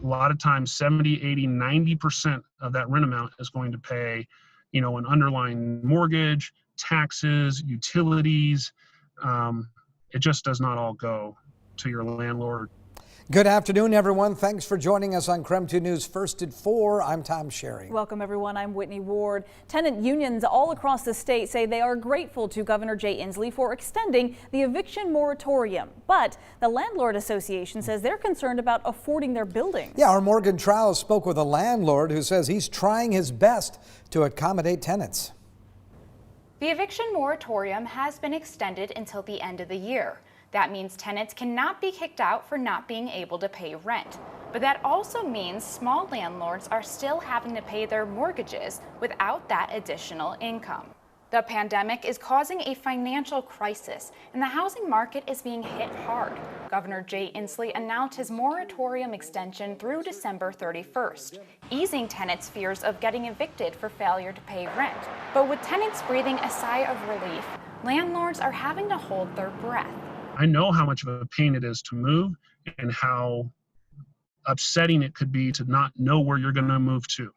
A lot of times 70, 80, 90% of that rent amount is going to pay, an underlying mortgage, taxes, utilities. It just does not all go to your landlord. Good afternoon, everyone. Thanks for joining us on KREM 2 News First at 4. I'm Tom Sherry. Welcome, everyone. I'm Whitney Ward. Tenant unions all across the state say they are grateful to Governor Jay Inslee for extending the eviction moratorium. But the Landlord Association says they're concerned about affording their buildings. Yeah, our Morgan Trow spoke with a landlord who says he's trying his best to accommodate tenants. The eviction moratorium has been extended until the end of the year. That means tenants cannot be kicked out for not being able to pay rent. But that also means small landlords are still having to pay their mortgages without that additional income. The pandemic is causing a financial crisis, and the housing market is being hit hard. Governor Jay Inslee announced his moratorium extension through December 31st, easing tenants' fears of getting evicted for failure to pay rent. But with tenants breathing a sigh of relief, landlords are having to hold their breath. I know how much of a pain it is to move and how upsetting it could be to not know where you're going to move to.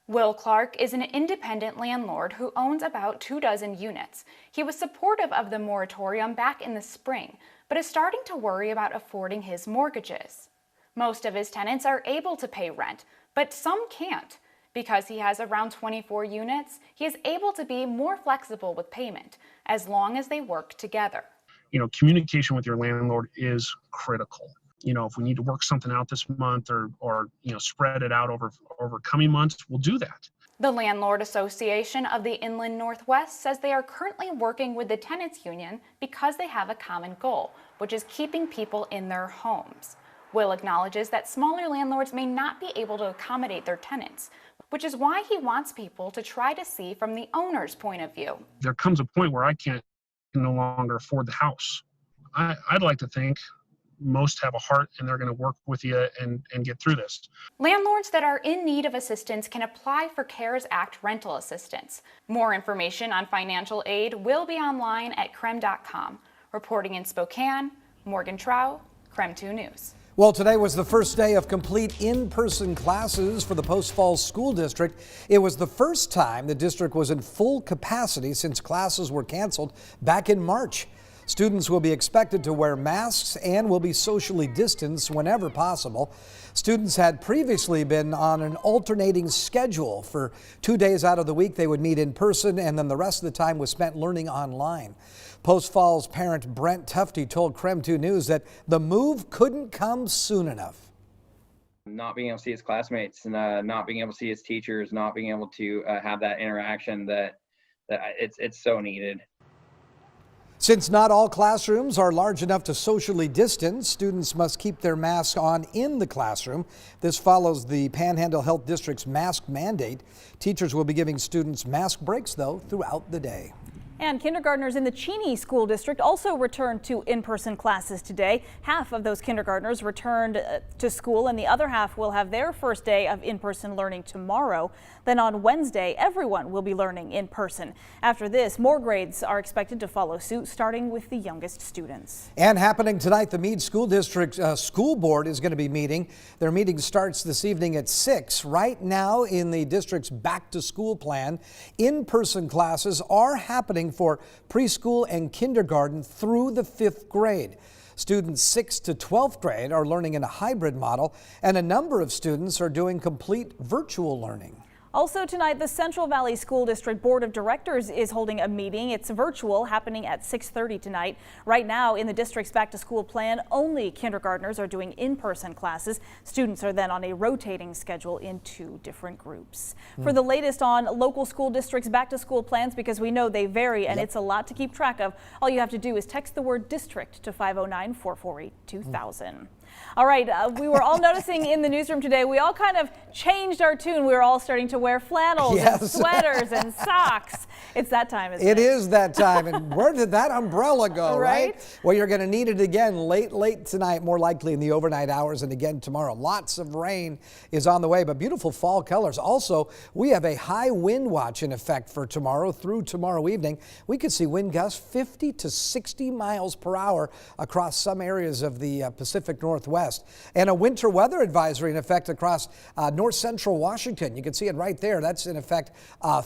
Will Clark is an independent landlord who owns about 24 units. He was supportive of the moratorium back in the spring, but is starting to worry about affording his mortgages. Most of his tenants are able to pay rent, but some can't. Because he has around 24 units, he is able to be more flexible with payment as long as they work together. Communication with your landlord is critical. If we need to work something out this month or spread it out over coming months, we'll do that. The Landlord Association of the Inland Northwest says they are currently working with the tenants union because they have a common goal, which is keeping people in their homes. Will acknowledges that smaller landlords may not be able to accommodate their tenants, which is why he wants people to try to see from the owner's point of view. There comes a point where I can no longer afford the house. I'd like to think most have a heart and they're going to work with you and get through this. Landlords that are in need of assistance can apply for CARES Act rental assistance. More information on financial aid will be online at KREM.com. Reporting in Spokane, Morgan Trow, KREM 2 News. Well, today was the first day of complete in-person classes for the Post Falls School District. It was the first time the district was in full capacity since classes were canceled back in March. Students will be expected to wear masks and will be socially distanced whenever possible. Students had previously been on an alternating schedule. For 2 days out of the week, they would meet in person, and then the rest of the time was spent learning online. Post Falls parent Brent Tufte told KREM 2 News that the move couldn't come soon enough. Not being able to see his classmates, and not being able to see his teachers, not being able to have that interaction that it's so needed. Since not all classrooms are large enough to socially distance, students must keep their masks on in the classroom. This follows the Panhandle Health District's mask mandate. Teachers will be giving students mask breaks, though, throughout the day. And kindergartners in the Cheney School District also returned to in-person classes today. Half of those kindergartners returned to school, and the other half will have their first day of in-person learning tomorrow. Then on Wednesday, everyone will be learning in person. After this, more grades are expected to follow suit, starting with the youngest students. And happening tonight, the Meade School District School Board is going to be meeting. Their meeting starts this evening at 6. Right now, in the district's back-to-school plan, in-person classes are happening for preschool and kindergarten through the 5th grade. Students 6th to 12th grade are learning in a hybrid model, and a number of students are doing complete virtual learning. Also tonight, the Central Valley School District Board of Directors is holding a meeting. It's virtual, happening at 6:30 tonight. Right now, in the district's back-to-school plan, only kindergartners are doing in-person classes. Students are then on a rotating schedule in 2 different groups. For the latest on local school districts' back-to-school plans, because we know they vary and it's a lot to keep track of, all you have to do is text the word district to 509-448-2000. All right, we were all noticing in the newsroom today, we all kind of changed our tune. We were all starting to wear flannels and sweaters and socks. It's that time, isn't it? It is that time. And where did that umbrella go, right? Well, you're going to need it again late tonight, more likely in the overnight hours, and again tomorrow. Lots of rain is on the way, but beautiful fall colors. Also, we have a high wind watch in effect for tomorrow through tomorrow evening. We could see wind gusts 50 to 60 miles per hour across some areas of the Pacific Northwest. northwest. And a winter weather advisory in effect across north central Washington. You can see it right there. That's in effect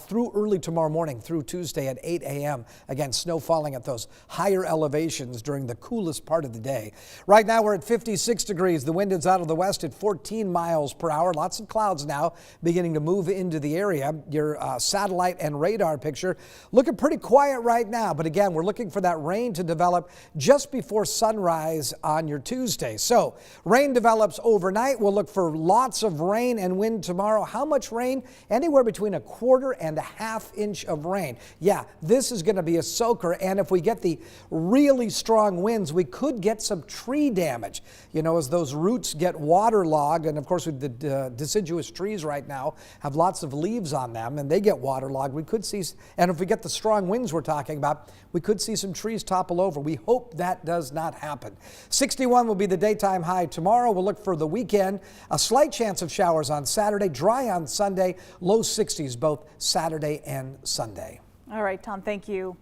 through early tomorrow morning through Tuesday at 8 a.m. Again, snow falling at those higher elevations during the coolest part of the day. Right now we're at 56 degrees. The wind is out of the west at 14 miles per hour. Lots of clouds now beginning to move into the area. Your satellite and radar picture looking pretty quiet right now. But again, we're looking for that rain to develop just before sunrise on your Tuesday. So rain develops overnight. We'll look for lots of rain and wind tomorrow. How much rain? Anywhere between 1/4 and 1/2 inch of rain. Yeah, this is going to be a soaker. And if we get the really strong winds, we could get some tree damage. You know, as those roots get waterlogged, and of course with the deciduous trees right now have lots of leaves on them and they get waterlogged. We could see, and if we get the strong winds we're talking about, we could see some trees topple over. We hope that does not happen. 61 will be the daytime high tomorrow. We'll look for the weekend. A slight chance of showers on Saturday, dry on Sunday, low 60s both Saturday and Sunday. All right, Tom, thank you.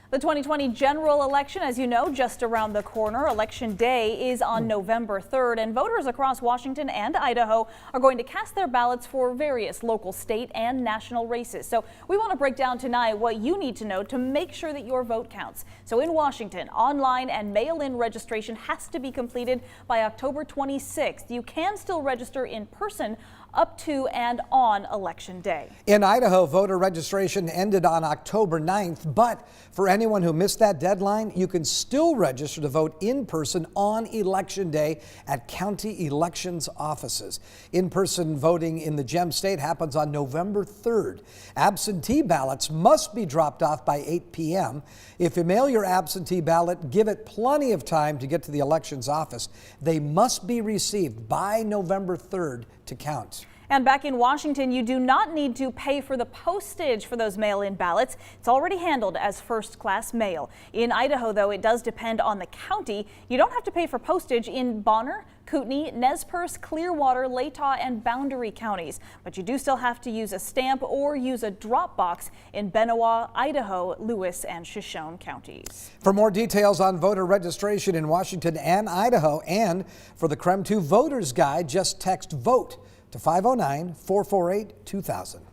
The 2020 general election, as you know, just around the corner. Election day is on November 3rd, and voters across Washington and Idaho are going to cast their ballots for various local, state, and national races. So we want to break down tonight what you need to know to make sure that your vote counts. So in Washington, online and mail-in registration has to be completed by October 26th. You can still register in person up to and on Election Day. In Idaho, voter registration ended on October 9th, but for anyone who missed that deadline, you can still register to vote in person on Election Day at county elections offices. In-person voting in the Gem State happens on November 3rd. Absentee ballots must be dropped off by 8 p.m. If you mail your absentee ballot, give it plenty of time to get to the elections office. They must be received by November 3rd to count. And back in Washington, you do not need to pay for the postage for those mail-in ballots. It's already handled as first-class mail. In Idaho, though, it does depend on the county. You don't have to pay for postage in Bonner, Kootenai, Nez Perce, Clearwater, Latah, and Boundary counties. But you do still have to use a stamp or use a drop box in Benewah, Idaho, Lewis, and Shoshone counties. For more details on voter registration in Washington and Idaho, and for the KREM 2 Voters Guide, just text VOTE to 509-448-2000.